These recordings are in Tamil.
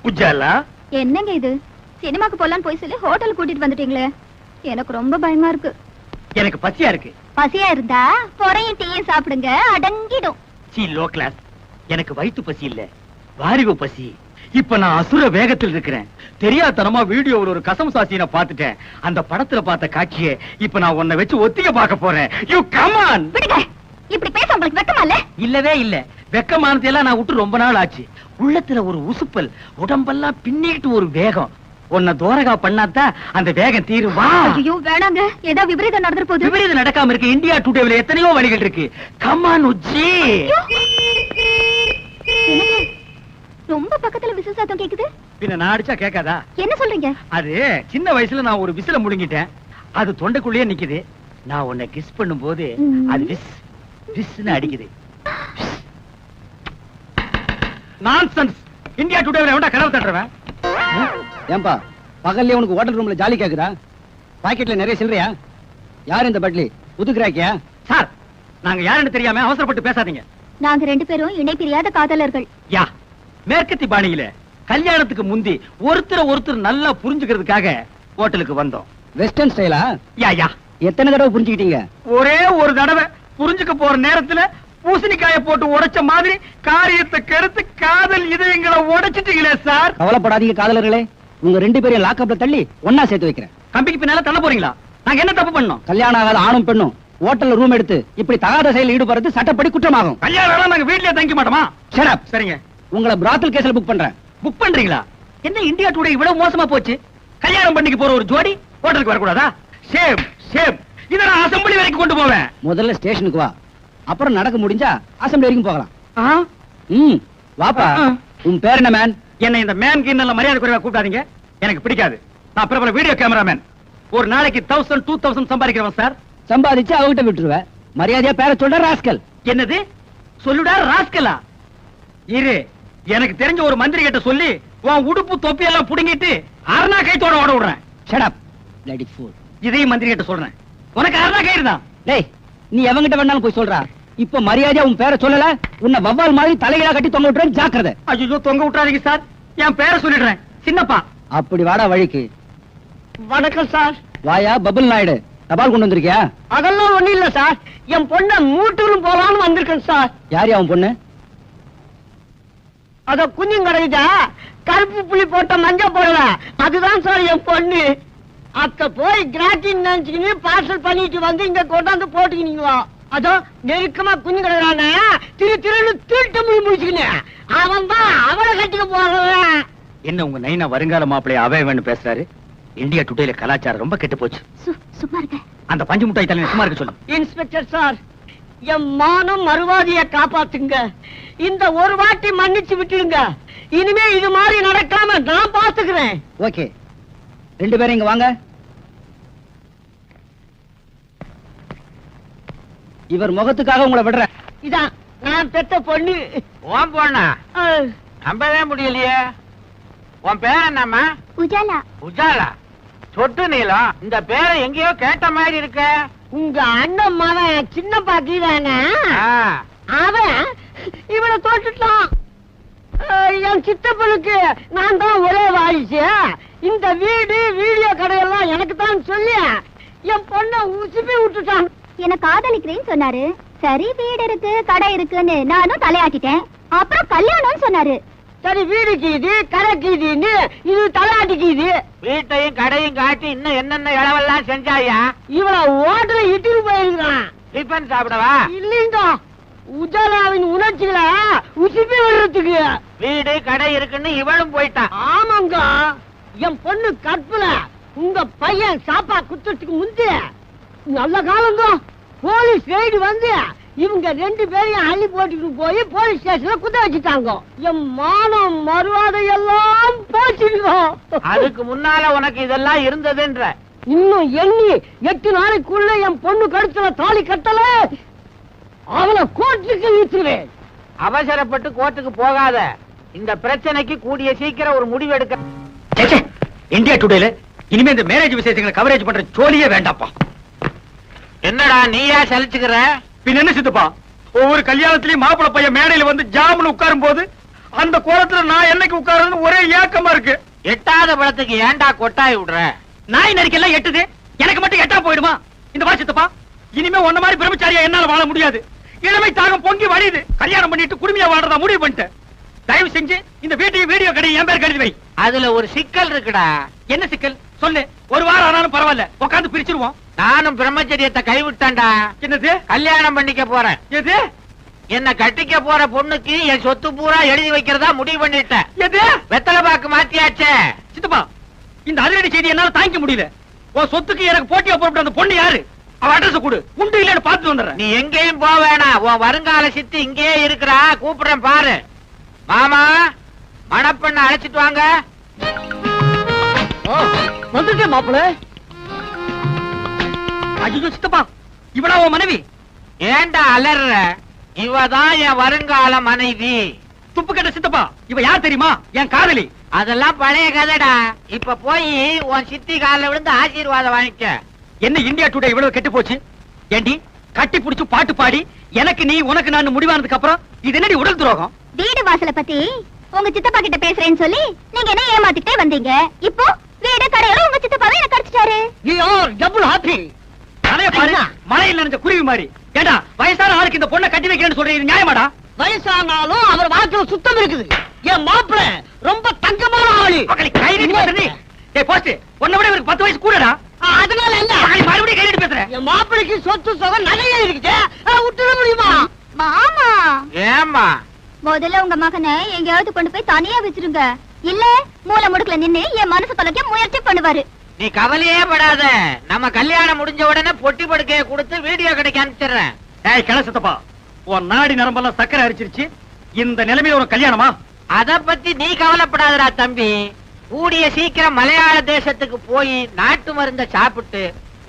உஜாலா என்னங்க இது? சினிமாக்கு போலான்னு போய் சொல்லி ஹோட்டல் கூட்டிட்டு வந்துட்டீங்களே, எனக்கு ரொம்ப பயமா இருக்கு. எனக்கு பசியா இருக்கு. பசியா இருந்தா பொறையும் டீயும் சாப்பிடுங்க, அடங்கிடும். C low class. எனக்கு வயிற்று பசி இல்ல, வாரிவு பசி. இப்ப நான் அசுர வேகத்தில் இருக்கிறேன். தெரியாதனமா வீடியோவில் ஒரு கசம் சாசியை பார்த்துட்டேன். அந்த படத்துல பார்த்த காட்சியை இப்ப நான் உன்னை வச்சு ஒத்திக பார்க்க போறேன். You come on. விடுங்க. இப்படி பேச உங்களுக்கு வெக்கமா இல்ல? இல்லவே இல்ல. வெக்கமானதெல்லாம் நான் விட்டு ரொம்ப நாள் ஆச்சு. உள்ளத்துல ஒரு உசுப்பல், உடம்பெல்லாம் பின்னிட்டு ஒரு வேகம். உன்னை தோரகா பண்ணாதான் அந்த வேகம் தீரும். வா. ஐயோ வேணாங்க, ஏதோ விபரீதம் நடந்துற போகுது. விபரீதம் நடக்காம இருக்கு. இந்தியா டுடேல எத்தனையோ வழிகள் இருக்கு. Come on Ujji. ரொம்ப பக்கத்துல விசில் சத்தம் கேக்குது. பின்ன நான் அடிச்சா கேட்காதா? என்ன சொல்றீங்க? அது சின்ன வயசுல நான் ஒரு விசில முழுங்கிட்டேன். அது தொண்டைக்குள்ளேயே நிக்குது. நான் உன்னை கிஸ் பண்ணும் போது அது விஸ் விஸ்னு அடிக்குது. நான்சென்ஸ். இந்தியா டுடேல எவன்டா கனவு தட்டுறவன்? ஏன்பா பகல்ல உனக்கு ஹோட்டல் ரூம்ல ஜாலி கேக்குதா? பாக்கெட்ல நிறைய சில்லறையா? யார் இந்த பட்லி? புதுக்குறாக்கியா? சார், நாங்க யாருன்னு தெரியாம அவசரப்பட்டு பேசாதீங்க. நாங்க ரெண்டு பேரும் இணை பிரியாத காதலர்கள். யா, மேற்கத்தி பாணியில கல்யாணத்துக்கு முந்தி ஒருத்தர் நல்லா புரிஞ்சுக்கிறதுக்காக ஹோட்டலுக்கு வந்தோம். வெஸ்டர்ன் ஸ்டைலா? யா யா. எத்தனை தடவை புரிஞ்சுக்கிட்டீங்க? ஒரே ஒரு தடவை. புரிஞ்சுக்க போற நேரத்துல பூசணிக்காய போட்டு உடைச்ச மாதிரி காரியத்தை கெடுத்து காதல் இதயங்களை உடைச்சிட்டீங்களே சார். கவலைப்படாதீங்க காதலர்களே, உங்க ரெண்டு பேரையும் லாக்அப்ல தள்ளி ஒன்னா சேர்த்து வைக்கிறேன். கம்பிக்கு பின்னால தள்ள போறீங்களா? நாங்க என்ன தப்பு பண்ணோம்? கல்யாணம் ஆகாத ஆணும் பெண்ணும் ஹோட்டல்ல ரூம் எடுத்து இப்படி தகாத செயலில் ஈடுபடுறது சட்டப்படி குற்றமாகும். கல்யாணம் நாங்க வீட்லயே தங்க மாட்டோமா? Shut up. சரிங்க. உங்களை பிராத்தல் கேஸ்ல புக் பண்றேன். புக் பண்றீங்களா? என்ன இந்தியா டுடே இவ்வளவு மோசமா போச்சு? கல்யாணம் பண்ணிக்கு போற ஒரு ஜோடி ஹோட்டலுக்கு வரக்கூடாதா? Shame shame. இத நான் அசெம்பிளி வரைக்கும் கொண்டு போவேன். முதல்ல ஸ்டேஷனுக்கு வா, அப்புறம் நடக்க முடிஞ்சா அசெம்பிளி வரைக்கும் போகலாம். வாப்பா. உன் பேர் என்ன மேன்? என்ன இந்த மேன் கிண்ணல மரியாதை குறைவா கூப்பிடாதீங்க. எனக்கு பிடிக்காது. நான் பிரபல வீடியோ கேமராமேன். ஒரு நாளைக்கு 1000 2000 சம்பாதிக்கிறவன் சார். சம்பாதிச்சு அவகிட்ட விட்டுருவேன். மரியாதையா பேரை சொல்ற ராஸ்கல். என்னது சொல்லுடா ராஸ்கலா? இரு, எனக்கு தெரிஞ்ச ஒரு மந்திரி கிட்ட சொல்லி உன் உடுப்பு தொப்பி எல்லாம் புடுங்கிட்டு அரணா கைத்தோட ஓட விடுறேன். Shut up lady fool. இதையும் மந்திரி கிட்ட சொல்றேன். உனக்கு அரணா கயிறு தான். டேய், நீ எவங்கிட்ட வேணாலும் போய் சொல்றா. இப்ப மரியாதையா உன் பேரை சொல்லல, உன்னை வவ்வால் மாதிரி தலையில கட்டி தொங்க விட்டுறேன். ஜாக்கிரதை. ஐயோ, தொங்க விட்டுறாதீங்க சார். என் பேரை சொல்லிடுறேன். சின்னப்பா. அப்படி வாடா வழிக்கு. வணக்கம் சார். வாயா பபுல் நாயுடு, தபால் கொண்டு வந்திருக்கியா? அதெல்லாம் ஒண்ணு இல்ல சார், என் பொண்ண மூட்டூரும் போலான்னு வந்திருக்கேன் சார். யார் அவன் பொண்ணு? அத குஞ்சும் கிடைச்சா கருப்பு புள்ளி போட்ட மஞ்ச போடல, அதுதான் சார் என் பொண்ணு. அத்த போய் கிராட்டின் நினைச்சுக்கின்னு பார்சல் பண்ணிட்டு வந்து இங்க கொண்டாந்து போட்டுக்கினீங்களா? அதோ நெருக்கமா குஞ்சு கிடக்குறானே, திருன்னு திருட்டு முடிச்சுக்கினேன். அவன் தான் அவளை கட்டிக்க போறவன். என்ன உங்க நைனா வருங்கால மாப்பிளைய அவையவன்னு பேசுறாரு? இந்தியா டுடேல கலாச்சாரம் ரொம்ப கெட்டு போச்சு. சும்மா இருக்க. அந்த பஞ்சு முட்டாய் தலையை சும்மா இருக்க சொல்லு. இன்ஸ்பெக்டர் சார், என் மானம் மறுவாதிய காப்பாத்துங்க. இந்த ஒரு வாட்டி மன்னிச்சு விட்டுடுங்க. இனிமே இது மாதிரி நடக்காம நான் பாத்துக்கிறேன். ஓகே, ரெண்டு பேரும் இங்க வாங்க. இவர் முகத்துக்காக உங்களை விடுறேன். இதான் நான் பெத்த பொண்ணு. உன் பொண்ணா? நம்பவே முடியலையே. உன் பேர் என்னம்மா? உஜாலா. உஜாலா? சொட்டு நீளம். இந்த பேரை எங்கேயோ கேட்ட மாதிரி இருக்க. உங்க அண்ணன் மகன் சின்ன பாக்கிதானே, அவன் இவனை தோட்டுட்டான். என் சித்தப்பனுக்கு நான் தான் ஒரே வாரிசு. இந்த வீடு வீடியோ கடையெல்லாம் எனக்கு தான் சொல்லி என் பொண்ணை உசுப்பி விட்டுட்டான். என்ன காதலிக்கிறேன்னு சொன்னாரு. சரி, வீடு இருக்கு கடை இருக்குன்னு நானும் தலையாட்டிட்டேன். அப்புறம் கல்யாணம்னு சொன்னாரு. சரி, வீடுக்கு இது கடைக்கு இதுன்னு இது தலையாட்டிக்கு இது. வீட்டையும் கடையும் காட்டி இன்னும் என்னென்ன இளவெல்லாம் செஞ்சாயா? இவளை ஓட்டுல இட்டுட்டு போயிருக்கான். டிஃபன் சாப்பிடவா? இல்லைங்க, உஜாலாவின் உணர்ச்சிகளை உசுப்பி விடுறதுக்கு. வீடு கடை இருக்குன்னு இவளும் போயிட்டான். ஆமாங்க, என் பொண்ணு கற்பல. உங்க பையன் சாப்பா குத்துறதுக்கு முந்தி நல்ல காலங்க போலீஸ் ரைடு வந்து இவங்க ரெண்டு பேரையும் அள்ளி போட்டுட்டு போய் போலீஸ் ஸ்டேஷன்ல குத்த வச்சுட்டாங்க. என் மானம் மறுவாதை எல்லாம் போச்சுருக்கோம். அதுக்கு முன்னால உனக்கு இதெல்லாம் இருந்ததுன்ற. இன்னும் எண்ணி 8 நாளைக்குள்ள என் பொண்ணு கழுத்துல தாலி கட்டல, அவளை கோர்ட்டுக்கு இழுத்துவேன். அவசரப்பட்டு கோர்ட்டுக்கு போகாத. இந்த பிரச்சனைக்கு கூடிய சீக்கிரம் ஒரு முடிவு எடுக்க. இந்தியா டுடேல இனிமே இந்த மேரேஜ் விசேஷங்களை கவரேஜ் பண்ற ஜோலியே வேண்டாப்பா. என்னடா நீயா சலிச்சுக்கிற? பின்ன என்ன சித்தப்பா, ஒவ்வொரு கல்யாணத்திலயும் மாப்பிள்ளை பையன் மேடையில வந்து ஜாமுன்னு உட்காரும் போது அந்த கோலத்துல நான் என்னைக்கு உட்காருன்னு ஒரே ஏக்கமா இருக்கு. எட்டாத பழத்துக்கு ஏன்டா கொட்டாய் விடுற? நாய் நரிக்கெல்லாம் எட்டுது, எனக்கு மட்டும் எட்டா போயிடுமா? இந்த வாசித்தப்பா, இனிமே உன்ன மாதிரி பிரம்மச்சாரியா என்னால வாழ முடியாது. இளமை தாகம் பொங்கி வழியுது. கல்யாணம் பண்ணிட்டு குடுமையா வாழ்றதா முடிவு பண்ணிட்டேன். தயவு செஞ்சு இந்த வீட்டையும் வீடியோ கடை என் பேர் கழுதி வை. அதுல ஒரு சிக்கல் இருக்குடா. என்ன சிக்கல் சொல்லு. ஒரு வாரம் ஆனாலும் பரவாயில்ல, உட்காந்து பிரிச்சிருவோம். நானும் பிரம்மச்சரியத்தை கைவிட்டேன்டா. என்னது? கல்யாணம் பண்ணிக்க போறேன். எது? என்ன கட்டிக்க போற பொண்ணுக்கு என் சொத்து பூரா எழுதி வைக்கிறதா முடிவு பண்ணிட்டேன். எது? வெத்தலை பாக்கு மாத்தியாச்சே. சித்தப்பா, இந்த அதிரடி செய்தி என்னால தாங்கிக்க முடியல. உன் சொத்துக்கு எனக்கு போட்டியா போட்டு அந்த பொண்ணு யாரு? அவ அட்ரஸ் கொடு, உண்டு இல்லன்னு பார்த்து வந்துடுறேன். நீ எங்கேயும் போக வேணாம். உன் வருங்கால சித்தி இங்கேயே இருக்கிறா. கூப்பிடுறேன் பாரு. மாமா, மணப்பெண்ண அழைச்சிட்டு வாங்க. வந்துட்டேன் மாப்பிள்ள. ஐயோ சித்தப்பா, இவளா உன் மனைவி? ஏண்டா அலற? இவதான் என் வருங்கால மனைவி. துப்பு கட்ட சித்தப்பா, இவ யார் தெரியுமா? என் காதலி. அதெல்லாம் பழைய கதைடா. இப்ப போய் உன் சித்தி காலில் விழுந்து ஆசீர்வாதம் வாங்கிக்க. என்ன இந்தியா டுடே இவ்வளவு கெட்டு போச்சு? ஏண்டி கட்டி புடிச்சு பாட்டு பாடி எனக்கு நீ உனக்கு நான் முடிவானதுக்கு அப்புறம் இது என்னடி உடல் துரோகம்? வீடு வாசல பத்தி உங்க சித்தப்பா கிட்ட பேசுறேன்னு சொல்லி நீங்க என்ன ஏமாத்திட்டே வந்தீங்க. இப்போ வீடு கடையில உங்க சித்தப்பாவே என்ன கடிச்சிட்டாரு. Double happy. அதைய பாரு, மழையில் நனைஞ்ச குருவி மாதிரி. ஏண்டா வயசான ஆளுக்கு இந்த பொண்ணை கட்டி வைக்கிறேன்னு சொல்றீங்க, இது நியாயமாடா? வயசானாலும் அவர் வாக்குல சுத்தம் இருக்குது. என் மாப்பிள்ள ரொம்ப தங்கமான ஆளு. மகளி கை நீட்டி பேசுற நீ. டேய் போஸ்ட், உன்னை விட இவருக்கு 10 வயசு கூடடா. அதனால என்ன? மகளி மறுபடியும் கை நீட்டி பேசுற. என் மாப்பிளைக்கு சொத்து சுகம் நிறைய இருக்குது. விட்டுட முடியுமா? மாமா, ஏமா முதல்ல உங்க மகனை எங்கேயாவது கொண்டு போய் தனியா வச்சிருங்க. இல்ல மூல முடுக்குல நின்னு என் மனசு தொலைக்க முயற்சி பண்ணுவாரு. நீ கவலையே படாத. நம்ம கல்யாணம் முடிஞ்ச உடனே பொட்டி படுக்கைய கொடுத்து வீடியோ கடைக்கு அனுப்பிச்சிடுறேன். ஏய் கிள சித்தப்பா, உன் நாடி நரம்பெல்லாம் சக்கரை அரிச்சிருச்சு. இந்த நிலைமையில ஒரு கல்யாணமா? அத பத்தி நீ கவலைப்படாதடா தம்பி. கூடிய சீக்கிரம் மலையாள தேசத்துக்கு போய் நாட்டு மருந்த சாப்பிட்டு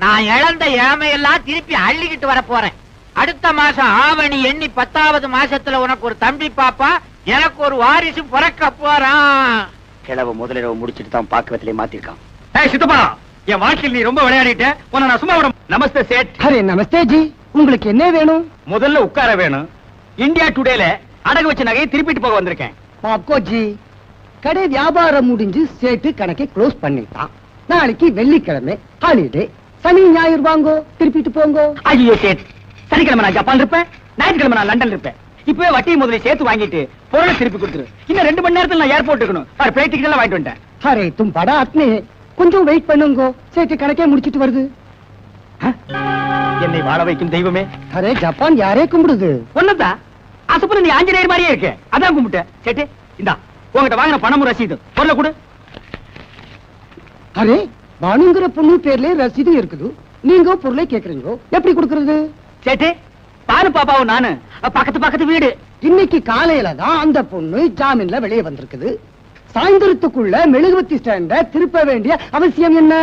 நான் இழந்த இளமையெல்லாம் திருப்பி அள்ளிக்கிட்டு வர போறேன். அடுத்த மாசம் ஆவணி எண்ணி 10வது மாசத்துல உனக்கு ஒரு தம்பி பாப்பா, எனக்கு ஒரு வாரிசு பிறக்க போறான். கிழவ முதலிரவு முடிச்சிட்டு தான் பாக்குறதுல மாத்திருக்கான். ஏய் சித்தப்பா, என் வாழ்க்கையில் நீ ரொம்ப விளையாடிட்ட. உன்னை நான் சும்மா விட. நமஸ்தே சேட். அரே நமஸ்தே ஜி, உங்களுக்கு என்ன வேணும்? முதல்ல உட்கார வேணும். இந்தியா டுடேல அடகு வச்ச நகையை திருப்பிட்டு போக வந்திருக்கேன். பாப்கோ ஜி, கடை வியாபாரம் முடிஞ்சு சேட்டு கணக்கை க்ளோஸ் பண்ணிட்டான். நாளைக்கு வெள்ளிக்கிழமை ஹாலிடே. சனி ஞாயிறு வாங்கோ, திருப்பிட்டு போங்கோ. ஐயோ சேட், சனிக்கிழமை நான் ஜப்பான் இருப்பேன், ஞாயிற்றுக்கிழமை நான் லண்டன் இருப்பேன். இப்பவே வட்டி முதல்ல சேர்த்து வாங்கிட்டு பொருளை திருப்பி கொடுத்துரு. இன்னும் 2 மணி நேரத்துல நான் ஏர்போர்ட் இருக்கணும். பிளைட் டிக்கெட் எல்லாம் வாங்கிட்டு வந்துட்டேன். அரே தும் படா அத்னே, கொஞ்சம் வெயிட் பண்ணுங்கோ. சேட்டு கணக்கே முடிச்சிட்டு வருது. என்னை வாழ வைக்கும் தெய்வமே. அரே ஜப்பான் யாரே கும்பிடுது? ஒண்ணுதான் அசப்புல நீ ஆஞ்சநேயர் மாதிரியே இருக்க, அதான் கும்பிட்டேன். சேட்டு இந்தா உங்ககிட்ட வாங்கின பணமும் ரசீது. பொருளை கொடு. அரே பானுங்கிற பொண்ணு பேர்ல ரசீது இருக்குது, நீங்க பொருளை கேக்குறீங்க, எப்படி கொடுக்கறது? சேட்டு, பானு பாப்பாவும் நானு பக்கத்து பக்கத்து வீடு. இன்னைக்கு காலையில தான் அந்த பொண்ணு ஜாமீன்ல வெளியே வந்திருக்குது. சாயந்தரத்துக்குள்ள மெழுகுவத்தி ஸ்டாண்ட திருப்ப வேண்டிய அவசியம் என்ன?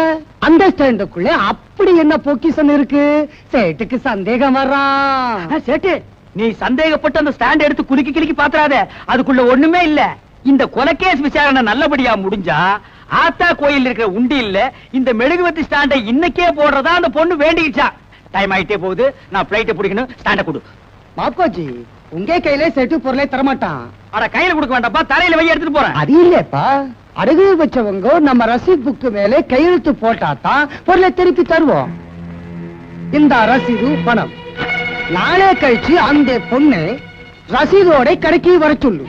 அந்த ஸ்டாண்டுக்குள்ள அப்படி என்ன பொக்கிஷம் இருக்கு? சேட்டுக்கு சந்தேகம் வர்றான். சேட்டு, நீ சந்தேகப்பட்டு அந்த ஸ்டாண்ட் எடுத்து குலுக்கி கிலுக்கி பாத்துறாத, அதுக்குள்ள ஒண்ணுமே இல்ல. இந்த கொலைகேஸ் விசாரணை நல்லபடியா முடிஞ்சா ஆத்தா கோயில் இருக்கிற உண்டி இல்ல இந்த மெழுகுவத்தி ஸ்டாண்டை இன்னைக்கே போடுறதா அந்த பொண்ணு வேண்டிக்கிச்சா. டைம் ஆயிட்டே போகுது, நான் பிளைட்டை பிடிக்கணும். ஸ்டாண்ட கொடு. மாப்கோஜி, உங்க கையில செட்டு பொருளை தரமாட்டான். அட கையில கொடுக்க வேண்டாப்பா, தலையில வை எடுத்துட்டு போறேன். அது இல்லப்பா, அடகு வச்சவங்க நம்ம ரசீத் புக்கு மேலே கையெழுத்து போட்டாதான் பொருளை திருப்பி தருவோம். இந்த ரசீது பணம் நாளே கழிச்சு அந்த பொண்ணு ரசீதோட கடைக்கு வர சொல்லு.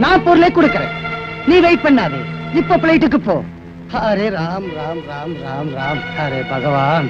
நான் பொருளை கொடுக்கறேன், நீ வெயிட் பண்ணாதே. இப்ப பிளைட்டுக்கு போ. ஹரே ராம் ராம் ராம் ராம் ராம், ஹரே பகவான்.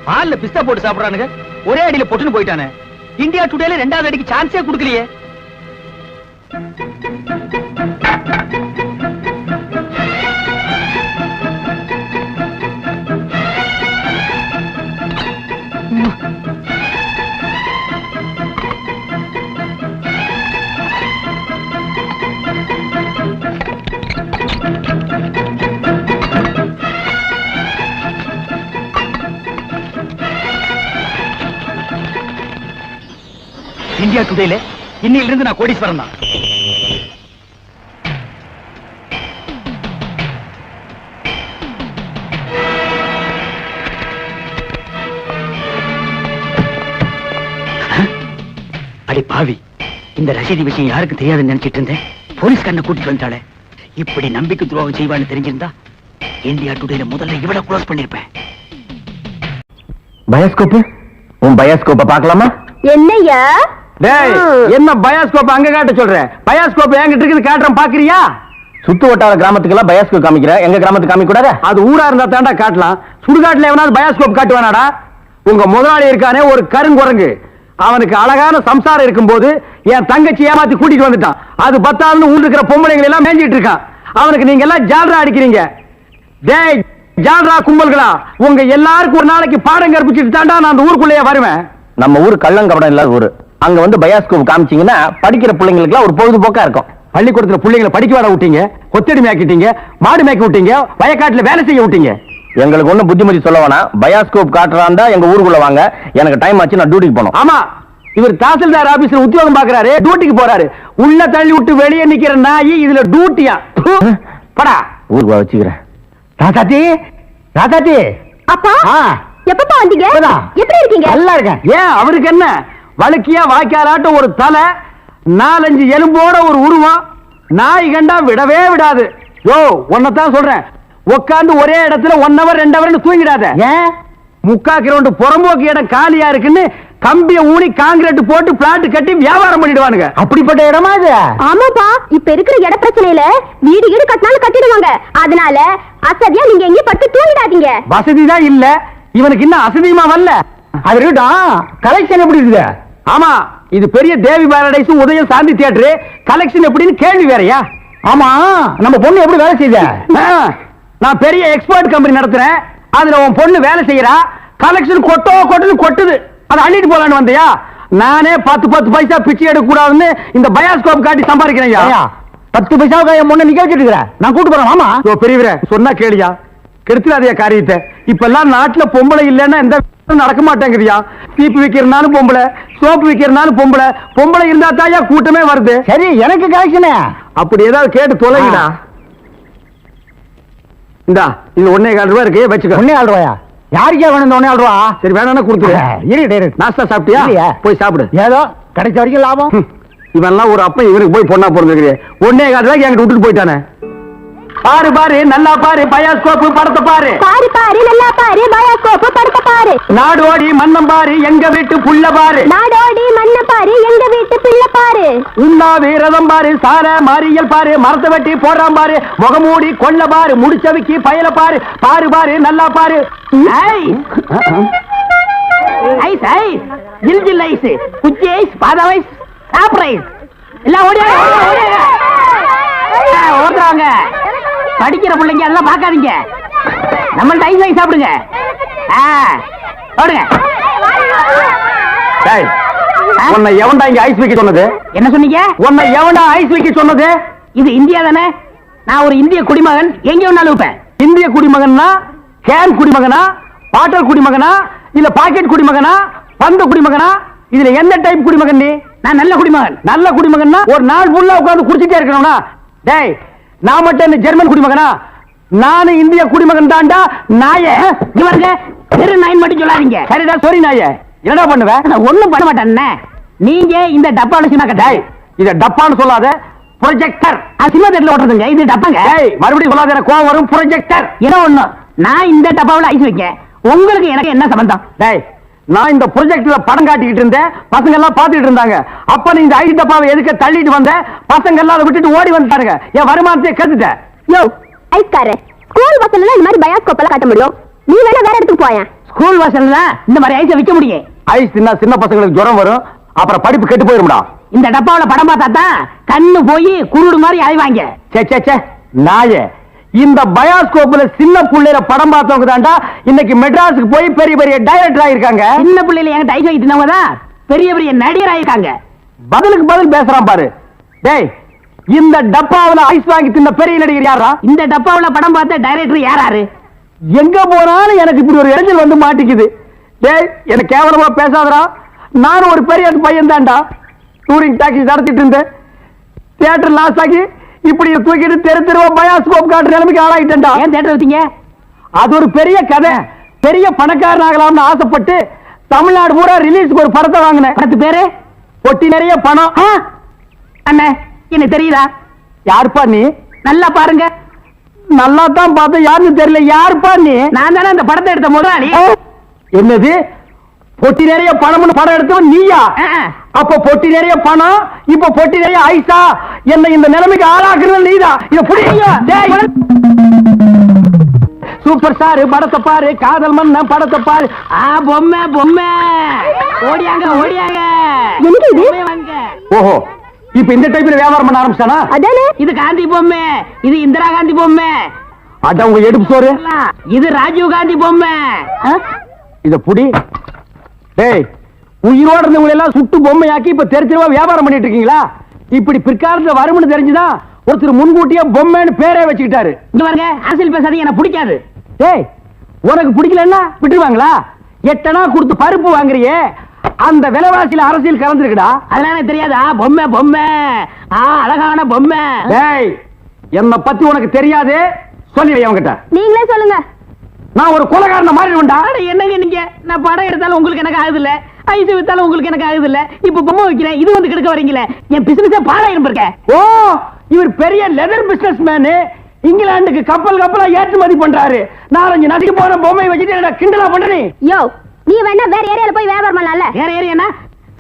பால்ல பிஸ்தா போட்டு சாப்பிடுறானுங்க, ஒரே அடியில பொட்டுன்னு போயிட்டானே. இந்தியா டுடேல 2வது அடிக்கு சான்ஸே கொடுக்கலையே. இந்தியா டுடேல இன்னையில இருந்து நான் கோடீஸ்வரன் தான். அடி பாவி, இந்த ரசீதி விஷயம் யாருக்கு தெரியாதுன்னு நினைச்சிட்டு இருந்தேன். போலீஸ் கண்ணை கூட்டிட்டு வந்தாளே. இப்படி நம்பிக்கை துரோகம் செய்வான்னு தெரிஞ்சிருந்தா இந்தியா டுடேல முதல்ல இவளை க்ளோஸ் பண்ணிருப்பேன். பயோஸ்கோப், உன் பயோஸ்கோப்ப பார்க்கலாமா? என்னையா டேய், என்ன பயோஸ்கோப் அங்க காட்ட சொல்ற? பயோஸ்கோப் என்கிட்ட இருக்குது, காட்டுறேன், பாக்குறியா? சுத்து வட்டார கிராமத்துக்கு எல்லாம் பயோஸ்கோப் காமிக்கிற, எங்க கிராமத்துக்கு காமிக்க கூடாது? அது ஊரா இருந்தா தாண்டா காட்டலாம். சுடுகாட்டுல எவனாவது பயோஸ்கோப் காட்டுவானாடா? உங்க முதலாளி இருக்கானே ஒரு கருங்குரங்கு, அவனுக்கு அழகான சம்சாரம் இருக்கும்போது என் தங்கச்சி ஏமாத்தி கூட்டிட்டு வந்துட்டான். அது பத்தாதுன்னு ஊர் இருக்கிற பொம்பளைங்களை எல்லாம் மேஞ்சிட்டு இருக்கான். அவனுக்கு நீங்க எல்லாம் ஜால்ரா அடிக்கிறீங்க. டேய் ஜால்ரா கும்பல்களா, உங்க எல்லாருக்கும் ஒரு நாளைக்கு பாடம் கற்பிச்சுட்டு தாண்டா நான் அந்த ஊருக்குள்ளேயே வருவேன். நம்ம ஊர் கள்ளங்கபடம் இல்லாத ஊரு. அங்க வந்து பயோஸ்கோப் காமிச்சீங்கன்னா படிக்கிற பிள்ளைங்களுக்கு ஒரு பொழுதுபோக்கா இருக்கும். பள்ளிக்கூடத்துல பிள்ளைங்களை படிக்க வர விட்டீங்க, கொத்தடி மேய்க்கிட்டீங்க, மாடு மேய்க்க விட்டீங்க, வயக்காட்டுல வேலை செய்ய விட்டீங்க. எங்களுக்கு ஒண்ணு புத்திமதி சொல்ல வேணாம். பயோஸ்கோப் காட்டுறாண்டா எங்க ஊருக்குள்ள வாங்க, எனக்கு டைம் ஆச்சு, நான் டியூட்டிக்கு போகணும். ஆமா, இவர் தாசில்தார் ஆபீஸ்ல உத்தியோகம் பாக்குறாரு, டியூட்டிக்கு போறாரு. உள்ள தள்ளி விட்டு வெளியே நிக்கிற நாய் இதுல டியூட்டியா? படா ஊருக்கு வச்சுக்கிறேன். ராதாத்தி, ராதாத்தி. அப்பா எப்பப்பா வந்தீங்க? எப்படி இருக்கீங்க? நல்லா இருக்கேன். ஏன் அவருக்கு என்ன? வழுக்கியா வாய்க்காலாட்டம் ஒரு தலை, 4-5 எலும்போட ஒரு உருவம், நாய் கண்டா விடவே விடாது. யோ உன்னதான் சொல்றேன், உட்காந்து ஒரே இடத்துல 1 hour 2 hour தூங்கிடாத. ஏன்? 3/4 கிரவுண்ட் புறம்போக்கு இடம் காலியா இருக்குன்னு கம்பிய ஊனி காங்கிரீட் போட்டு பிளாட் கட்டி வியாபாரம் பண்ணிடுவானுங்க. அப்படிப்பட்ட இடமா இது? ஆமாப்பா, இப்ப இருக்கிற இட பிரச்சனையில வீடு வீடு கட்டினாலும் கட்டிடுவாங்க. அதனால அசதியா நீங்க எங்கேயும் படுத்து தூங்கிடாதீங்க. வசதி தான் இல்ல, இவனுக்கு இன்னும் அசதியுமா வரல. அது இருக்கட்டும், கலெக்ஷன் எப்படி இருக்குது? ஆமா, இது பெரிய தேவி பாரடைஸ், உதயம் சாந்தி தியேட்டர், கலெக்ஷன் எப்படின்னு கேள்வி வேறயா? ஆமா, நம்ம பொண்ணு எப்படி வேலை செய்த? நான் பெரிய எக்ஸ்போர்ட் கம்பெனி நடத்துறேன், அதுல உன் பொண்ணு வேலை செய்யறா. கலெக்ஷன் கொட்டுது, அதை அள்ளிட்டு போலான்னு வந்தியா? நானே 10 பைசா பிச்சை எடுக்க கூடாதுன்னு இந்த பயோஸ்கோப் காட்டி சம்பாதிக்கிறேன். 10 பைசாவுக்கு என் பொண்ணை நிக்க வச்சிட்டு இருக்கிறேன், நான் கூட்டு போறேன். ஆமா பெரியவரே, சொன்னா கேளியா, கெடுத்துடாதே காரியத்தை. இப்ப எல்லாம் நாட்டுல பொம்பளை இல்லைன்னா எந்த நடக்க மாட்டேங்குதியா? சீப்பு விக்கிறனாலும் பொம்பளை, சோப்பு விக்கிறனாலும் பொம்பளை, பொம்பளை இருந்தா தாயா கூட்டமே வருது. சரி, எனக்கு கலெக்ஷனே அப்படி ஏதாவது கேட்டு தொலைங்கடா. இந்தா இது 1.25 ரூபாய் இருக்கு, வச்சுக்க. 1.25 ரூபாயா? யாருக்கே வேணும் இந்த 1.25 ரூபா? சரி வேணா கொடுத்துரு. நாஸ்தா சாப்பிட்டியா? போய் சாப்பிடு. ஏதோ கிடைச்ச வரைக்கும் லாபம். இவெல்லாம் ஒரு அப்ப இவனுக்கு போய் பொண்ணா பிறந்திருக்கிறே. 1.25 ரூபாய்க்கு என்கிட்ட விட்டுட்டு போயிட்டானே. பாரு பாரு நல்லா பாரு, பயோஸ்கோப் படத்தை பாரு. பாரு பாரு நல்லா பாரு, பயோஸ்கோப் படத்தை பாரு. நாடோடி மன்னம் பாரு, எங்க வீட்டு புள்ள பாரு. நாடோடி மண்ண பாரு, எங்க வீட்டு பிள்ளை பாரு. உண்ணாவி ரதம் பாரு, சார மாரியல் பாரு, மரத்தை வெட்டி போடுறான் பாரு, முகமூடி கொள்ள பாரு, முடிச்சவிக்கி பயல பாரு. பாரு பாரு நல்லா பாரு. ஐஸ் ஐஸ், ஜில் ஜில் ஐஸ், குச்சி ஐஸ், பாதாம் ஐஸ், சாப்பிட்ற ஐஸ் எல்லாம் ஓடுறாங்க. படிக்கிற பிள்ளைங்க அதெல்லாம் பார்க்காதீங்க, நம்மள்ட்ட ஐஸ் ஐஸ் சாப்பிடுங்க. ஓடுங்க. உன்னை எவன்டா இங்க ஐஸ் வைக்க சொன்னது? என்ன சொன்னீங்க? உன்னை எவன்டா ஐஸ் வைக்க சொன்னது? இது இந்தியா தானே, நான் ஒரு இந்திய குடிமகன், எங்க வேணாலும் வைப்பேன். இந்திய குடிமகன்னா கேன் குடிமகனா, பாட்டல் குடிமகனா, இல்ல பாக்கெட் குடிமகனா, பந்து குடிமகனா? இதுல எந்த டைப் குடிமகன் நீ? நான் நல்ல குடிமகன். நல்ல குடிமகன்னா ஒரு நாள் ஃபுல்லா உட்கார்ந்து குடிச்சிட்டே இருக்கணும்னா? டேய், நான் மட்டும் என்ன ஜெர்மன் குடிமகனா? நானும் இந்திய குடிமகன் தான்டா. நாயே இவருங்க தெரு நாயின் மட்டும் சொல்லாதீங்க. சரிடா, சாரி நாயே. என்னடா பண்ணுவேன்? நான் ஒண்ணும் பண்ண மாட்டேன். நீங்க இந்த டப்பால சின்ன கட்டாய், இத டப்பான்னு சொல்லாத, ப்ரொஜெக்டர். சினிமா தேட்டர்ல ஓட்டுறதுங்க, இது டப்பாங்க. மறுபடியும் சொல்லாத, கோவம் வரும். ப்ரொஜெக்டர் ஏதோ ஒண்ணு. நான் இந்த டப்பாவில் ஐஸ் வைக்க, உங்களுக்கு எனக்கு என்ன சம்பந்தம்? டேய், நான் இந்த ப்ரொஜெக்ட்ல படம் காட்டிக்கிட்டு இருந்தேன், பசங்க எல்லாம் பாத்துட்டு இருந்தாங்க. அப்ப நீ இந்த ஐஸ் டப்பாவை எதுக்கு தள்ளிட்டு வந்த? பசங்க எல்லாம் அதை விட்டுட்டு ஓடி வந்துட்டாங்க. என் வருமானத்தை கெடுத்துட்டேன். யோ ஐஸ்காரே, ஸ்கூல் பசங்க இந்த மாதிரி பயோஸ்கோப் எல்லாம் காட்ட முடியும், நீ வேணா வேற இடத்துக்கு போய. ஸ்கூல் வாசல்ல இந்த மாதிரி ஐஸை விற்க முடியும். ஐஸ் தின்னா சின்ன பசங்களுக்கு ஜுரம் வரும், அப்புறம் படிப்பு கெட்டு போயிரும்டா. இந்த டப்பாவுல படம் பார்த்தா தான் கண்ணு போய் குருடு மாதிரி அலைவாங்க. சே சே சே நாயே, இந்த பயோஸ்கோப்ல சின்ன புள்ளையில படம் பார்த்தவங்க தான்டா இன்னைக்கு மெட்ராஸுக்கு போய் பெரிய பெரிய டைரக்டர் ஆயிருக்காங்க. சின்ன புள்ளையில என்கிட்ட ஐஸ் வைக்கிறவங்க தான் பெரிய பெரிய நடிகர் ஆயிருக்காங்க. பதிலுக்கு பதில் பேசுறான் பாரு. டேய், இந்த டப்பாவுல ஐஸ் வாங்கி தின்ன பெரிய நடிகர் யாரா? இந்த டப்பாவுல படம் பார்த்த டைரக்டர் யாராரு? எங்க போனாலும் எனக்கு இப்படி ஒரு இடைஞ்சல் வந்து மாட்டிக்குது. டேய், எனக்கு கேவலமா பேசாதடா, நானும் ஒரு பெரிய பையன் தான்டா. டூரிங் டாக்ஸி நடத்திட்டு இருந்தேன். தியேட்டர் லாஸ் ஆகி இப்படி தூக்கிட்டு தெரு தெருவா பயாஸ்கோப் காட்டுற நிலைமைக்கு ஆளாயிட்டேன்டா. ஏன் தியேட்டர் வச்சீங்க? அது ஒரு பெரிய கதை. பெரிய பணக்காரன் ஆகலாம்னு ஆசைப்பட்டு தமிழ்நாடு பூரா ரிலீஸ்க்கு ஒரு படத்தை வாங்கினேன். படத்து பேரு பொட்டி நிறைய பணம். அண்ணே என்ன தெரியுதா? யாருப்பா நீ? நல்லா பாருங்க. நல்லா தான் பார்த்தேன், யாருன்னு தெரியல. யாருப்பா நீ? நான் தானே அந்த படத்தை எடுத்த முதலாளி. என்னது பொட்டி நிறைய பணம்னு படம் எடுத்தவன் நீயா? அப்ப பொட்டி நிறைய பணம், இப்ப பொட்டி நிறைய ஐசா. என்ன இந்த நிலைமைக்கு ஆளாக்குறது நீதான். இத புடிங்க. சூப்பர் ஸ்டார் படத்தை பாரு, காதல் மன்னன் படத்தை பாரு. பொம்மை பொம்மை ஓடியாங்க ஓடியாங்க. ஓஹோ, இப்ப இந்த டைப்ல வியாபாரம் பண்ண ஆரம்பிச்சானா? அதானே இது காந்தி பொம்மை, இது இந்திரா காந்தி பொம்மை, அதான் உங்க எடுப்பு சோறு. இது ராஜீவ் காந்தி பொம்மை. இத புடி. டேய், உயிரோட இருந்தவங்க எல்லாம் சுட்டு பொம்மையாக்கி இப்ப தெரு தெருவா வியாபாரம் பண்ணிட்டு இருக்கீங்களா? இப்படி பிற்காலத்துல வரும்னு தெரிஞ்சுதான் ஒருத்தர் முன்கூட்டியே பொம்மைன்னு பேரே வச்சுக்கிட்டாரு. இங்க பாருங்க, அரசியல் பேசாதீங்க, எனக்கு பிடிக்காது. டேய், உனக்கு பிடிக்கலன்னா விட்டுருவாங்களா? 8 அணா கொடுத்து பருப்பு வாங்குறியே, அந்த விலைவாசியில அரசியல் கலந்துருக்குடா. அதெல்லாம் எனக்கு தெரியாதா? பொம்மை பொம்மை, அழகான பொம்மை. டேய், என்ன பத்தி உனக்கு தெரியாது, சொல்லிடுறேன் அவங்கிட்ட. நீங்களே சொல்லுங்க. நான் ஒரு கொலைகாரனை மாறிடுவேன்டா. என்னங்க நீங்க? நான் படம் எடுத்தாலும் உங்களுக்கு எனக்கு ஆகுது இல்ல, ஐஸ் வித்தாலும் உங்களுக்கு எனக்கு ஆகுது இல்ல, இப்ப பொம்மை வைக்கிறேன், இது வந்து கெடுக்க வரீங்களே. என் பிசினஸே பாழாயிரம் இருக்க. ஓ, இவர் பெரிய லெதர் பிசினஸ் மேனு. இங்கிலாந்துக்கு கப்பல் கப்பலா ஏற்றுமதி பண்றாரு. 4-5 நதிக்கு போற பொம்மை வச்சுட்டு என்ன கிண்டலா பண்றீ? யோ, நீ வேணா வேற ஏரியால போய் வியாபாரம் பண்ணலாம்ல. வேற ஏரியா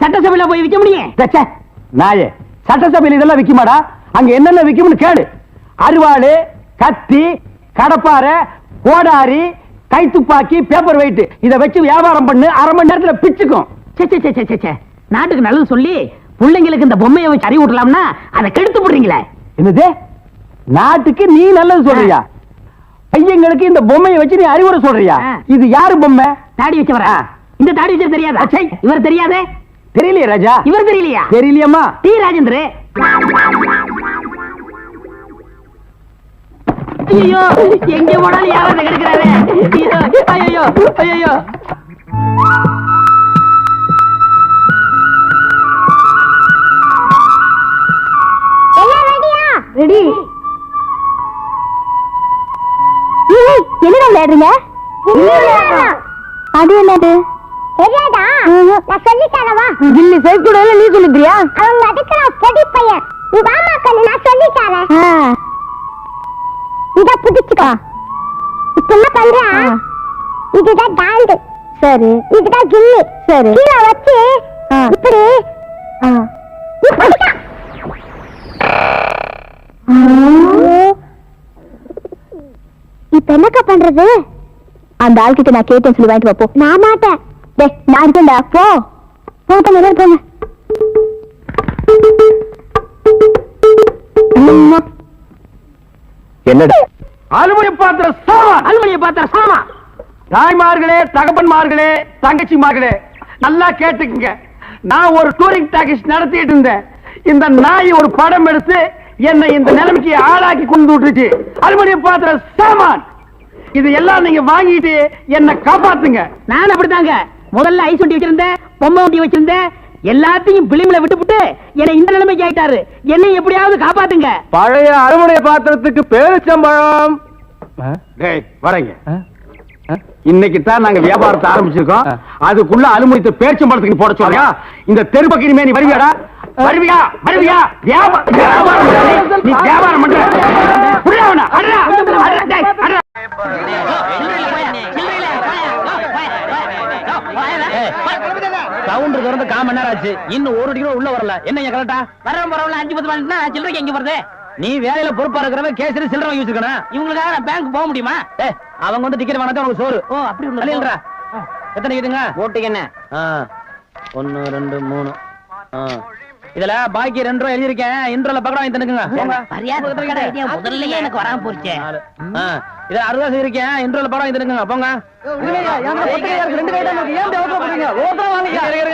சட்டசபையில போய் விற்க முடியும்? நாயே, சட்டசபையில் இதெல்லாம் விக்குமாடா? அங்க என்னென்ன விக்கும்னு கேளு. அருவாளு, கத்தி, கடப்பாரை, கோடாரி, கைத்துப்பாக்கி, பேப்பர் வெயிட். இத வச்சு வியாபாரம் பண்ணு, அரை மணி நேரத்துல பிச்சுக்கும். நாட்டுக்கு நல்லது சொல்லி பிள்ளைங்களுக்கு இந்த பொம்மையை வச்சு அறிவு விடலாம்னா அதை கெடுத்து போடுறீங்களே. என்னது? நாட்டுக்கு நீ நல்லது சொல்றியா? பையங்களுக்கு இந்த பொம்மையை வச்சு நீ அறிவுரை சொல்றியா? இது யாரு பொம்மை? தாடி வச்சவரா? இந்த தாடி வச்சது தெரியாதா? இவர் தெரியாதே? தெரியலையே ராஜா. இவர் தெரியலையா? தெரியலையம்மா. டி ராஜேந்திர. ஐயோ, எங்க போனாலும் யாராவது கிடைக்கிறாரு. ஐயோ ஐயோ. ரெடி. என்னடா விளையாடுறீங்க? அது என்னது? தெரியாதா? நான் சொல்லி தரவா? கில்லி சைக்கிள் நீ சொல்லிக்கிறியா? அவங்க அதுக்குற பொடி பையன். நீ வாமா கண்ணு, நான் சொல்லி தரேன். இத புடிச்சுக்கோ. இப்ப என்ன பண்றா? இதுதான் டாண்டு. சரி. இதுதான் கில்லி. சரி. கீழ வச்சு இப்படி இப்ப என்னக்கா பண்றது? அந்த ஆள்கிட்ட நான் கேட்டேன்னு சொல்லி வாங்கிட்டு வா. போ. நான் மாட்டேன். டேய், நான் இருக்கேன்டா. போ போங்க போங்க. என்னடா? அலுமினிய பாத்திர சாமான். அலுமினிய பாத்திர சாமான். தாய்மார்களே, தகப்பன்மார்களே, தங்கச்சிமார்களே, நல்லா கேட்டுக்குங்க. நான் ஒரு டூரிங் டாக்கீஸ் நடத்திட்டு இருந்தேன். இந்த நாய் ஒரு படம் எடுத்து என்னை இந்த நிலைமைக்கு ஆளாக்கி கொண்டு விட்டுச்சு. அலுமினிய பாத்திர சாமான் இது எல்லாம் நீங்க வாங்கிட்டு என்ன காப்பாத்துங்க. நான் அப்படித்தாங்க. முதல்ல ஐஸ் வண்டி வச்சிருந்தேன், பொம்மை வண்டி வச்சிருந்தேன், எல்லாத்தையும் பிளிமில விட்டுப்புட்டு என்னை இந்த நிலைமைக்கு ஆயிட்டாரு. என்னை எப்படியாவது காப்பாத்துங்க. பழைய அலுமினிய பாத்திரத்துக்கு பேரிச்சம்பழம். டேய், வரேங்க. இன்னைக்கு தான் நாங்க வியாபாரத்தை ஆரம்பிச்சிருக்கோம். அதுக்குள்ள அலுமினியத்தை பேரிச்சம்பழத்துக்கு போட சொல்றியா? இந்த தெருப்பக்கினிமே நீ வருவியாடா? வருவியா? வருவியா? வியாபாரம் நீ வியாபாரம் பண்ற. புரியவனா? அடடா அடடா டேய் அடடா. சவுண்ட் திறந்து 1/4 மணி நேரம் ஆச்சு, இன்னும் 1 டிகிரி உள்ள வரல. என்னங்க கரெக்டா? வரவன் வரவன் 5-10 மணினா சில்லறைக்கு எங்க வருது? நீ வேலையில பொறுப்பா இருக்கிறவன் கேசரி சில்லறை வாங்கி வச்சிருக்கணும். இவங்களுக்காக நான் பேங்க் போக முடியுமா? அவங்க வந்து டிக்கெட் வாங்கினா உனக்கு சோறு. ஓ, அப்படி இல்லைன்றா. எத்தனை இதுங்க போட்டுங்க? 1 2 3. இதுல பாக்கி 2 ரூபாய் எழுதிருக்கேன். இன்ட்ரோல பக்கடா வாங்கி தந்துக்குங்க. முதல்லயே எனக்கு வராம போச்சு. இதுல 60 ரூபாய் இருக்கேன். இன்ட்ரோல படம் வாங்கி தந்துக்குங்க. போங்க.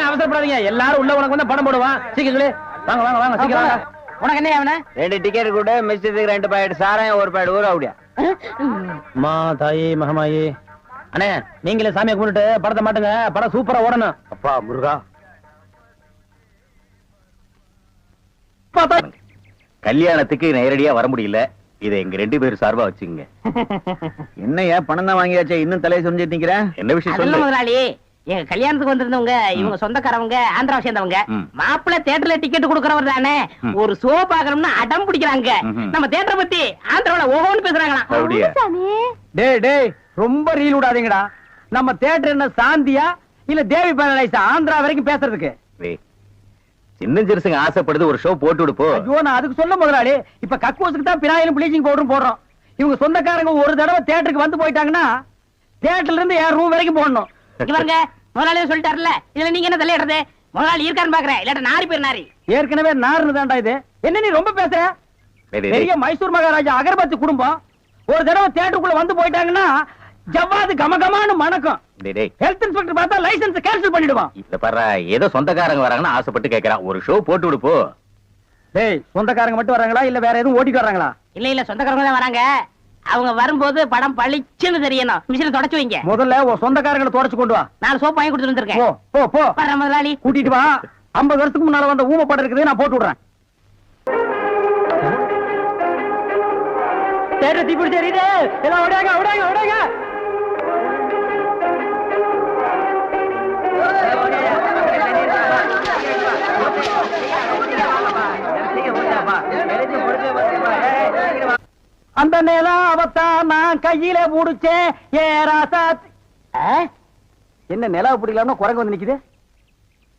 அவசரப்படாதீங்க. எல்லாரும் உள்ள உனக்கு வந்து படம் போடுவான். சீக்கிரம் வாங்க வாங்க வாங்க சீக்கிரம் வாங்க. உனக்கு என்ன ஆவன? 2 டிக்கெட் கூட மிஸ்ஸுக்கு 2 பாக்கெட் சாராயம் 1 பாக்கெட் ஊற அப்படியா? அம்மா தாயே மகமாயே. அண்ணே, நீங்களே சாமியை கும்பிட்டு படத்தை மாட்டுங்க. படம் சூப்பரா ஓடணும். அப்பா முருகா, கல்யாணத்துக்கு நேரடியா வர முடியல. இதை எங்க 2 பேரும் சார்பா வச்சுங்க. என்னையா பணம் தான் வாங்கியாச்சே, இன்னும் தலையை சொரிஞ்சிட்டு நிக்கிற? என்ன விஷயம் சொல்லு முதலாளி. எங்க கல்யாணத்துக்கு வந்திருந்தவங்க இவங்க சொந்தக்காரவங்க, ஆந்திராவை சேர்ந்தவங்க. மாப்பிள்ளை தியேட்டர்ல டிக்கெட் கொடுக்கறவர் தானே, ஒரு ஷோ பாக்கணும்னு அடம் பிடிக்கிறாங்க. நம்ம தியேட்டரை பத்தி ஆந்திராவில ஓஹோன்னு பேசுறாங்களாம். டேய் டேய், ரொம்ப ரீல் விடாதீங்கடா. நம்ம தியேட்டர் என்ன சாந்தியா இல்ல தேவி பேரலைஸா ஆந்திரா வரைக்கும் பேசுறதுக்கு? சின்ன சிறுசுங்க ஆசைப்படுது, ஒரு ஷோ போட்டு விடுப்போ. ஐயோ, நான் அதுக்கு சொல்ல முதலாளி. இப்ப கக்கூசுக்கு தான் பினாயிலும் ப்ளீச்சிங் பவுடரும் போடுறோம். இவங்க சொந்தக்காரங்க ஒரு தடவை தியேட்டருக்கு வந்து போயிட்டாங்கன்னா தியேட்டர்ல இருந்து என் ரூம் வரைக்கும் போடணும். இவங்க முதலாளியே சொல்லிட்டாருல, இதுல நீங்க என்ன தலையிடுறது? முதலாளி இருக்கான்னு பாக்குறேன், இல்லாட்ட நாரி பேர் நாரி. ஏற்கனவே நாருன்னு தான்டா இது. என்ன நீ ரொம்ப பேசுற? பெரிய மைசூர் மகாராஜா அகர்பத்தி குடும்பம் ஒரு தடவை தியேட்டருக்குள்ள வந்து போயிட்டாங்கன்னா ஜவ்வாது கமகமான்னு மணக்கும். ஹெல்த் இன்ஸ்பெக்டர் பார்த்தா லைசென்ஸ் கேன்சல் பண்ணிடுவான். இத பாரு, ஏதோ சொந்தக்காரங்க வராங்கன்னு ஆசைப்பட்டு கேக்குறான், ஒரு ஷோ போட்டு விடுப்போ. டேய், சொந்தக்காரங்க மட்டும் வராங்களா இல்ல வேற எதுவும் ஓட்டிட்டு வராங்களா? இல்ல சொந்தக்காரங்க தான் வராங்க. அவங்க வரும்போது படம் பளிச்சுன்னு தெரியணும். மிஷினை தொடச்சு வைங்க. முதல்ல உன் சொந்தக்காரங்களை தொடச்சு கொண்டு வா. 4 சோப்பு வாங்கி கொடுத்துட்டு வந்திருக்கேன். போ போ போ. வர முதலாளி. கூட்டிட்டு வா. 50 வருஷத்துக்கு முன்னால வந்த ஊம படம் இருக்குது, நான் போட்டு விடுறேன். தேட்டர் தீப்பிடி தெரியுது. எல்லாம் ஓடாங்க ஓடாங்க ஓடாங்க. அந்த நிலம் அவத்தான் நான் கையில புடிச்சேன். என்ன நிலவு பிடிக்கலாம்னு குரங்கு வந்து நிக்குது.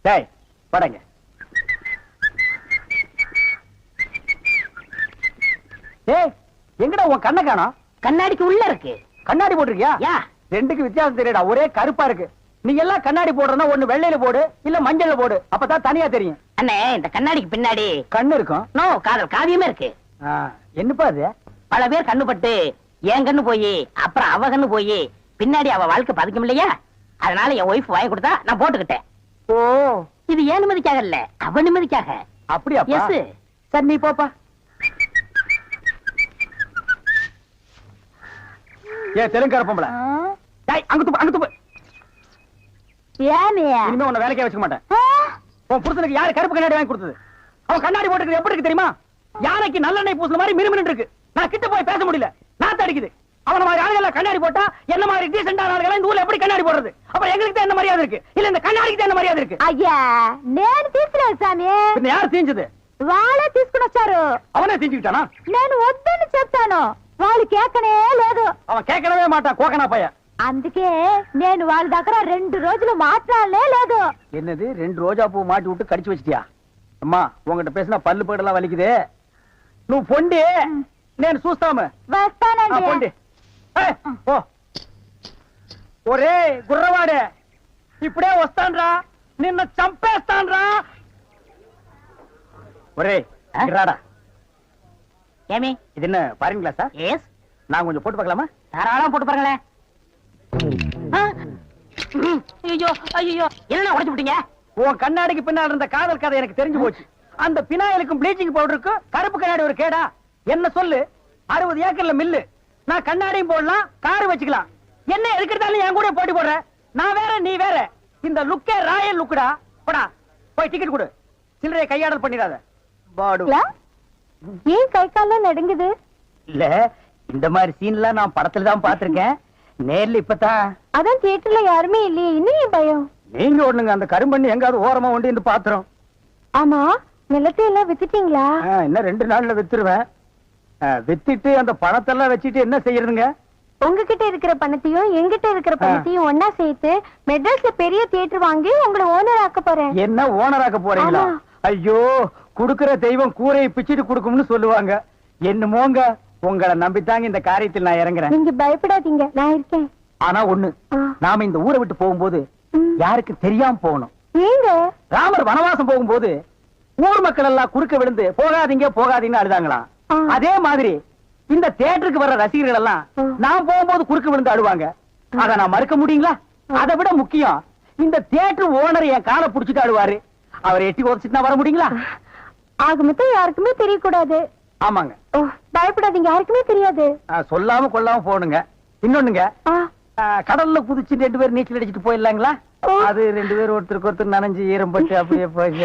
டேய் படங்க. ஏய், எங்கடா உன் கண்ணை காணோம்? கண்ணாடிக்கு உள்ள இருக்கு. கண்ணாடி போட்டிருக்கியா? யா, ரெண்டுக்கு வித்தியாசம் தெரியடா, ஒரே கருப்பா இருக்கு. நீ எல்லாம் கண்ணாடி போடுறனா ஒண்ணு வெள்ளையில போடு இல்ல மஞ்சள்ல போடு, அப்பதான் தனியா தெரியும். அண்ணே, இந்த கண்ணாடிக்கு பின்னாடி கண்ணு இருக்கும். நோ, காதல் காவியமே இருக்கு. என்னப்பா அது? பல பேர் கண்ணு பட்டு என் கண்ணு போய் அப்புறம் அவ கண்ணு போய் பின்னாடி அவ வாழ்க்கை பதிக்கும் இல்லையா? அதனால என் ஒய்ஃப் வாங்கி கொடுத்தா நான் போட்டுக்கிட்டேன். ஓ, இது ஏன் நிம்மதிக்காக இல்ல, அவ நிம்மதிக்காக. அப்படியா? எஸ். சரி, நீ போப்பா. ஏ தெலுங்கார பொம்பளை, டேய் அங்க துப்பு, அங்க துப்பு. இனிமே உன்னை வேலைக்கே வச்சுக்க மாட்டேன். உன் புருஷனுக்கு யாரு கருப்பு கண்ணாடி வாங்கி கொடுத்தது? அவன் கண்ணாடி போட்டுக்கிறது எப்படி இருக்கு தெரியுமா? யானைக்கு நல்லெண்ணெய் பூசுன மாதிரி மினுமினு இருக்கு. நான் கிட்ட போய் பேச முடியல, நாத்து அடிக்குது. அவன மாதிரி ஆளுகளை கண்ணாடி போட்டா என்ன மாதிரி டீசென்டான ஆளுகளை இந்த ஊர்ல எப்படி கண்ணாடி போடுறது? அப்ப எங்களுக்கு தான் என்ன மரியாதை இருக்கு, இல்ல இந்த கண்ணாடிக்கு தான் என்ன மரியாதை இருக்கு? అయ్యా నేను తీసుకోలేదు సామి. பின்ன யார் தீஞ்சது? వాళ్ళే తీసుకుని వచ్చారు. அவனே தீஞ்சுக்கிட்டானா? నేను వద్దని చెప్తాను, వాళ్ళు కేకనే లేదు. அவன் கேட்கவே மாட்டான், கோகனா பையன். అందుకే నేను వాళ్ళ దగ్గర 2 రోజులు మాట్లాడలే లేదు. என்னது 2 ரோஜா பூ மாட்டி விட்டு கடிச்சு வச்சிட்டியா? அம்மா, உங்ககிட்ட பேசினா பல்லு போயிடலாம் வலிக்குது. నువ్వు పొండి, నేను చూస్తాము. వస్తానండి. పొండి. ఓ ఒరే గుర్రవాడే, ఇప్పుడే వస్తాన్రా, నిన్న చంపేస్తాన్రా. ఒరే రాడా. ஏமி, இது என்ன பாருங்க கிளாஸா? எஸ். நான் கொஞ்சம் போட்டு பார்க்கலாமா? தாராளமா போட்டு பாருங்களேன். ஐயோ ஐயோ, என்ன உடைச்சு விட்டீங்க? உன் கண்ணாடிக்கு பின்னால் இருந்த காதல் கதை எனக்கு தெரிஞ்சு போச்சு. அந்த பினாயிலுக்கும் ப்ளீச்சிங் பவுடருக்கும் கருப்பு கண்ணாடி ஒரு கேடா? என்ன சொல்லு, 60 ஏக்கர்ல மில்லு. நான் கண்ணாடியும் போடலாம், காரு வச்சுக்கலாம். என்ன எதுக்கிட்டாலும் என் கூட போட்டி போடுற? நான் வேற நீ வேற. இந்த லுக்கே ராயல் லுக்குடா. போடா, போய் டிக்கெட் கொடு. சில்லறையை கையாடல் பண்ணிடாத. பாடு. ஏன் கை கால்லாம் நடுங்குது? இல்ல, இந்த மாதிரி சீன்லாம் நான் படத்துல தான் பாத்திருக்கேன், நேர்ல இப்பதான். அதான் தியேட்டர்ல யாருமே இல்லையே, இன்னும் ஏன் பயம்? நீங்க ஒண்ணுங்க, அந்த கரும்பண்ணி எங்காவது ஓரமா ஒண்டி இந்த பாத்திரம். ஆமா, நிலத்தை எல்லாம் வித்துட்டீங்களா? இன்னும் 2 நாள்ல வித்துருவேன். வித்துட்டு அந்த பணத்தெல்லாம் வச்சுட்டு என்ன செய்யறதுங்க? உங்ககிட்ட இருக்கிற பணத்தையும் எங்கிட்ட இருக்கிற பணத்தையும் ஒன்னா சேர்த்து மெட்ராஸ்ல பெரிய தியேட்டர் வாங்கி உங்களை ஓனர் ஆக்க போறேன். என்ன ஓனர் ஆக்க போறீங்களா? ஐயோ, குடுக்கிற தெய்வம் கூரையை பிச்சுட்டு குடுக்கும்னு சொல்லுவாங்க. என்னமோங்க, உங்களை நம்பித்தாங்க இந்த காரியத்தில் நான் இறங்குறேன். நீங்க பயப்படாதீங்க, நான் இருக்கேன். ஆனா ஒண்ணு, நாம இந்த ஊரை விட்டு போகும்போது யாருக்கு தெரியாம போகணும். ஏங்க? ராமர் வனவாசம் போகும்போது ஊர் மக்கள் எல்லாம் குறுக்க விழுந்து போகாதீங்க போகாதீங்கன்னு அழுதாங்களாம். அதே மாதிரி இந்த தியேட்டருக்கு வர்ற ரசிகர்கள் எல்லாம் நான் போகும்போது குறுக்க விழுந்து அழுவாங்க. அத நான் மறுக்க முடியுங்களா? அதை விட முக்கியம், இந்த தியேட்டர் ஓனர் என் காலை புடிச்சிட்டு அழுவாரு. அவரை எட்டி உதச்சிட்டு வர முடியுங்களா? ஆக மொத்தம் யாருக்குமே தெரியக்கூடாது. ஆமாங்க. பயப்படாதீங்க, யாருக்குமே தெரியாது. சொல்லாம கொள்ளாம போகணுங்க. இன்னொன்னுங்க, கடல்ல குதிச்சு 2 பேர் நீச்சல் அடிச்சுட்டு போயிடலாங்களா? அது 2 பேர் ஒருத்தருக்கு ஒருத்தர் நனைஞ்சு ஈரம் பட்டு அப்படியே போய்